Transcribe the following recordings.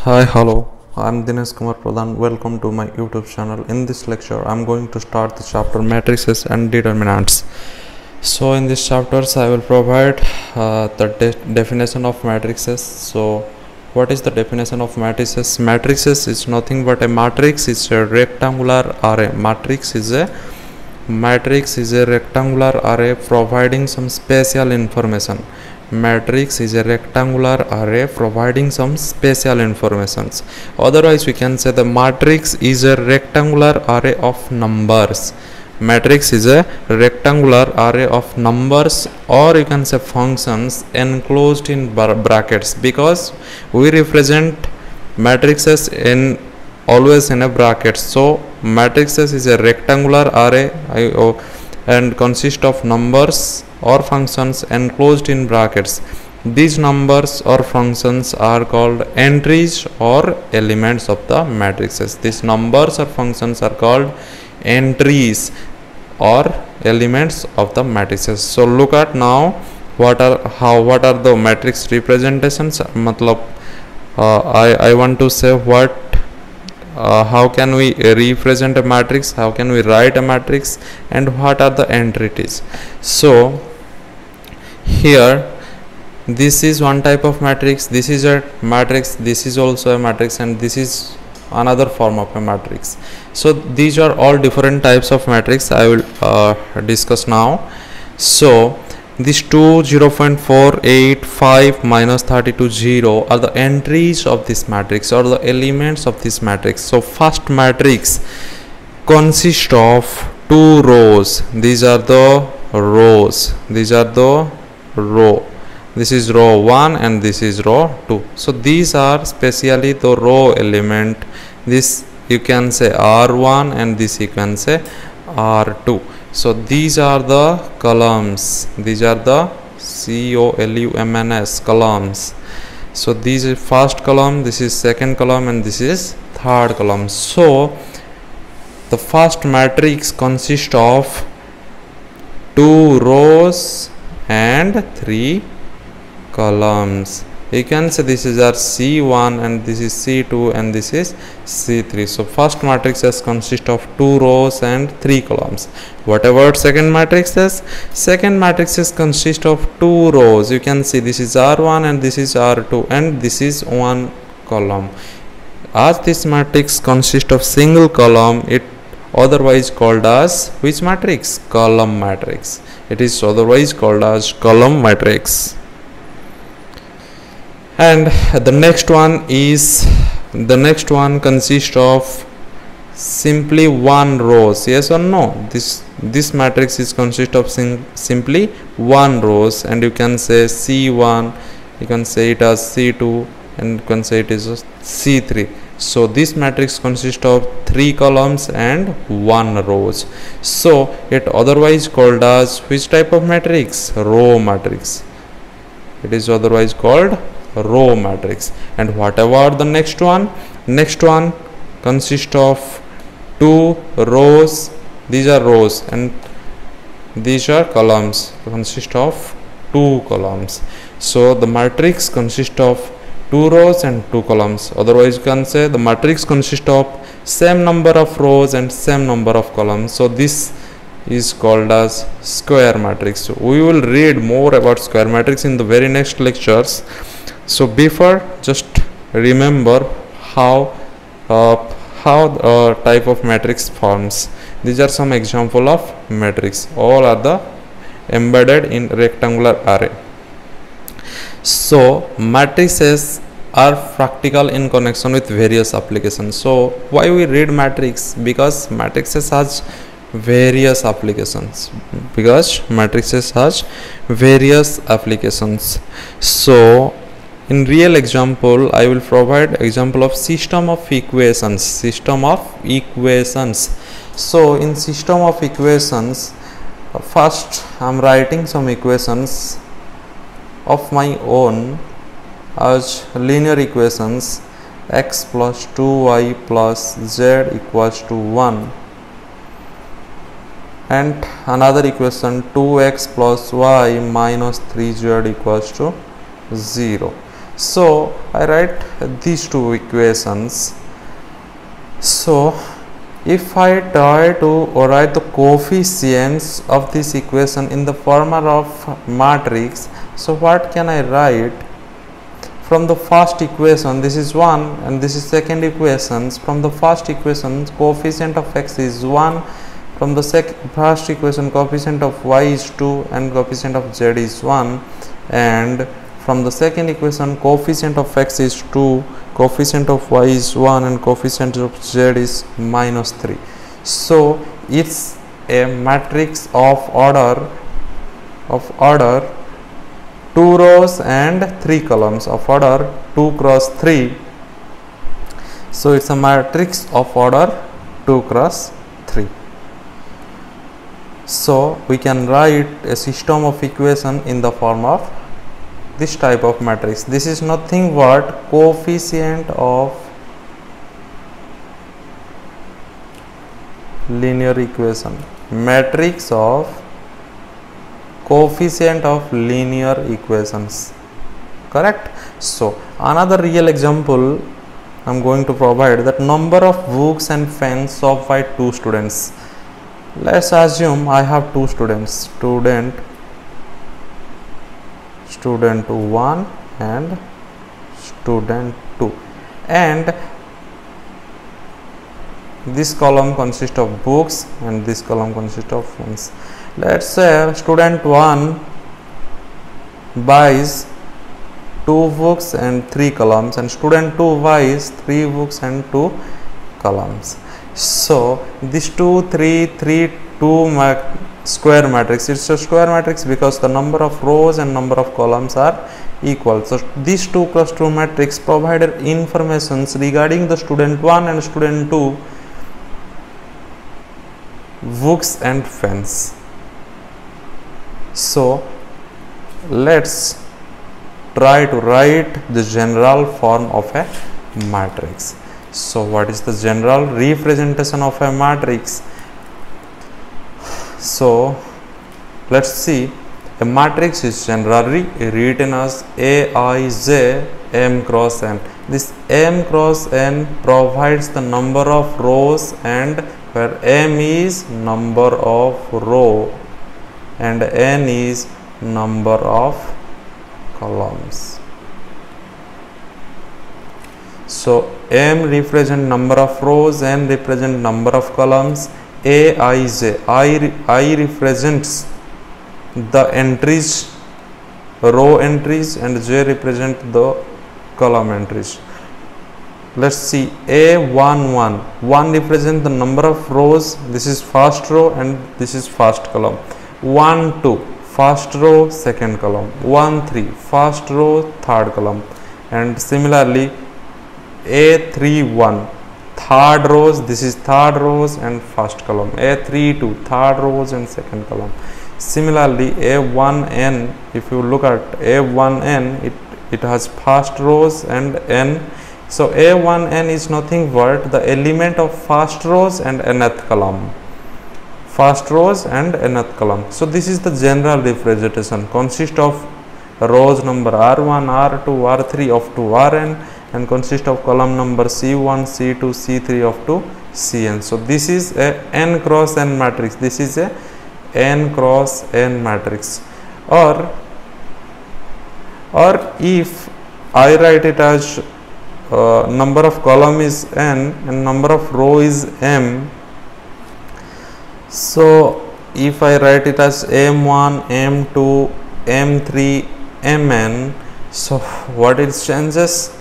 Hi, hello. I'm Dinesh Kumar Pradhan. Welcome to my YouTube channel. In this lecture, I'm going to start the chapter Matrices and Determinants. So, in this chapters, I will provide the definition of matrices. So, what is the definition of matrices? Matrices is nothing but a matrix. It's a rectangular array. Matrix is a rectangular array providing some spatial information. Matrix is a rectangular array providing some spatial informations. Otherwise, we can say the matrix is a rectangular array of numbers. Matrix is a rectangular array of numbers, or you can say functions enclosed in brackets, because we represent matrices in always in a bracket. So matrices is a rectangular array and consist of numbers or functions enclosed in brackets. These numbers or functions are called entries or elements of the matrices. These numbers or functions are called entries or elements of the matrices. So look at now what are the matrix representations. I want to say how can we represent a matrix, how can we write a matrix, and what are the entities. So here this is one type of matrix, this is a matrix, this is also a matrix, and this is another form of a matrix. So these are all different types of matrix I will discuss now. So these 2, 0.485 minus 32, 0 are the entries of this matrix or the elements of this matrix. So first matrix consists of 2 rows. These are the rows. These are the row. This is row 1 and this is row 2. So these are specially the row element. This you can say R1 and this you can say R2. So these are the columns. These are the columns columns. So this is first column, this is second column, and this is third column. So the first matrix consists of 2 rows and 3 columns. You can say this is our C1 and this is C2 and this is C3. So first matrices consist of 2 rows and 3 columns. What about second matrices? Second matrices consist of 2 rows. You can see this is R1 and this is R2 and this is 1 column. As this matrix consists of single column, it otherwise called as which matrix? Column matrix. It is otherwise called as column matrix. And the next one consists of simply 1 rows. Yes or no? This matrix is consist of simply 1 rows, and you can say C1, you can say it as C2, and you can say it is C3. So this matrix consists of 3 columns and 1 rows. So it otherwise called as which type of matrix? Row matrix. It is otherwise called row matrix. And what about the next one? Next one consists of 2 rows. These are rows and these are columns. Consist of 2 columns. So the matrix consists of 2 rows and 2 columns. Otherwise you can say the matrix consists of same number of rows and same number of columns. So this is called as square matrix. So we will read more about square matrix in the very next lectures. So before, just remember how type of matrix forms. These are some example of matrix. All are the embedded in rectangular array. So matrices are practical in connection with various applications. So why we read matrix? Because matrices has various applications. So in real example, I will provide example of system of equations. So in system of equations, first I am writing some equations of my own as linear equations. X plus 2y plus z equals to 1, and another equation 2x plus y minus 3z equals to 0. So I write these two equations. So if I try to write the coefficients of this equation in the form of matrix, so what can I write? From the first equation, this is 1 and this is second equations. From the first equation, coefficient of x is 1. From the first equation, coefficient of y is 2 and coefficient of z is 1. And from the second equation, coefficient of x is 2, coefficient of y is 1 and coefficient of z is -3. So it's a matrix of order 2 rows and 3 columns, of order 2 cross 3. So it's a matrix of order 2 cross 3. So we can write a system of equation in the form of this type of matrix. This is nothing but coefficient of linear equation, matrix of coefficient of linear equations, correct? So another real example I am going to provide, that number of books and pens solved by 2 students. Let's assume I have 2 students, student 1 and student 2, and this column consists of books and this column consists of pens. Let's say student 1 buys 2 books and 3 columns and student 2 buys 3 books and 2 columns. So this 2 3 3 2 square matrix, it's a square matrix because the number of rows and number of columns are equal. So this 2 cross 2 matrix provided informations regarding the student 1 and student 2 books and pens. So let's try to write the general form of a matrix. So what is the general representation of a matrix? So let's see, a matrix is generally written as Aij m cross n. This m cross n provides the number of rows, and where m is number of row and n is number of columns. So m represent number of rows, n represent number of columns. Aij, I represents the entries, row entries, and j represent the column entries. Let's see, A11, 1 represent the number of rows, this is first row and this is first column. 1 2 first row second column, 1 3 first row third column, and similarly A31 third rows, this is third rows and first column. A32 third rows and second column. Similarly A1n, if you look at A1n, it has first rows and n. So A1n is nothing but the element of first rows and nth column, first rows and nth column. So this is the general representation, consist of rows number r1 r2 r3 of 2 rn, and consist of column number c1 c2 c3 of 2 cn. So this is a n cross n matrix, this is a n cross n matrix. Or if I write it as number of column is n and number of row is m, so if I write it as m1 m2 m3 mn, so what it changes,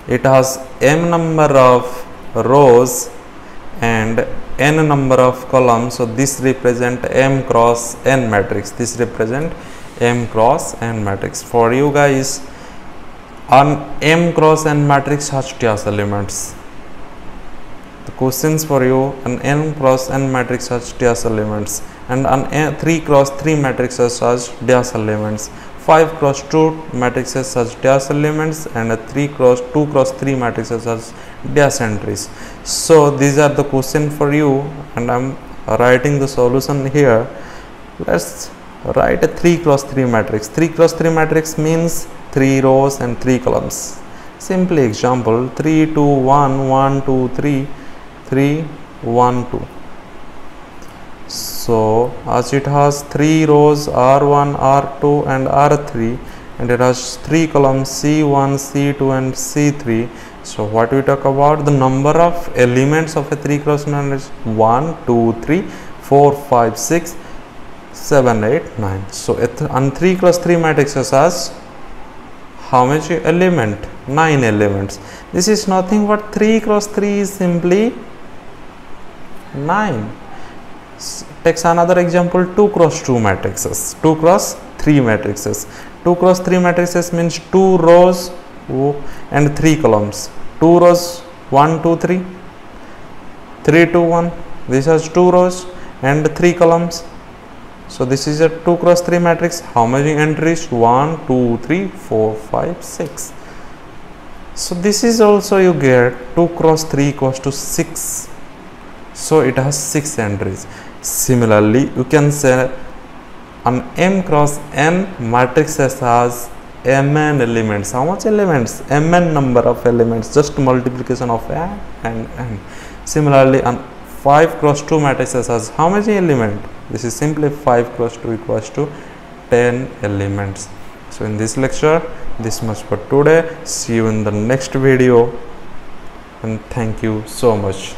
it has m number of rows and n number of columns. So this represent m cross n matrix, this represent m cross n matrix. For you guys, an m cross n matrix has dash elements. The questions for you, an n cross n matrix has dash elements, and an 3 cross 3 matrices has dash elements. 5 cross 2 matrices has dash elements, and a 2 cross 3 matrices has dash entries. So these are the question for you, and I am writing the solution here. Let's write a 3 cross 3 matrix. 3 cross 3 matrix means 3 rows and 3 columns. Simply example 3 2 1 1 2 3 3 1 2. So as it has 3 rows R1, R2 and R3, and it has 3 columns C1, C2 and C3. So what we talk about, the number of elements of a 3 cross matrix: 1 2 3 4 5 6 7 8 9. So on 3 cross 3 matrices has how much element? 9 elements. This is nothing but 3 cross 3 is simply 9. Takes another example, 2 cross 2 matrices, 2 cross 3 matrices. 2 cross 3 matrices means 2 rows and 3 columns. 2 rows 1 2 3 3 2 1. This has 2 rows and 3 columns. So this is a 2 cross 3 matrix. How many entries? 1 2 3 4 5 6. So this is also you get 2 cross 3 equals to 6. So it has 6 entries. Similarly, you can say an m cross n matrices has mn elements. How much elements? Mn number of elements, just multiplication of n and n. Similarly, an 5 cross 2 matrices has how many elements? This is simply 5 cross 2 equals to 10 elements. So in this lecture, this much for today. See you in the next video, and thank you so much.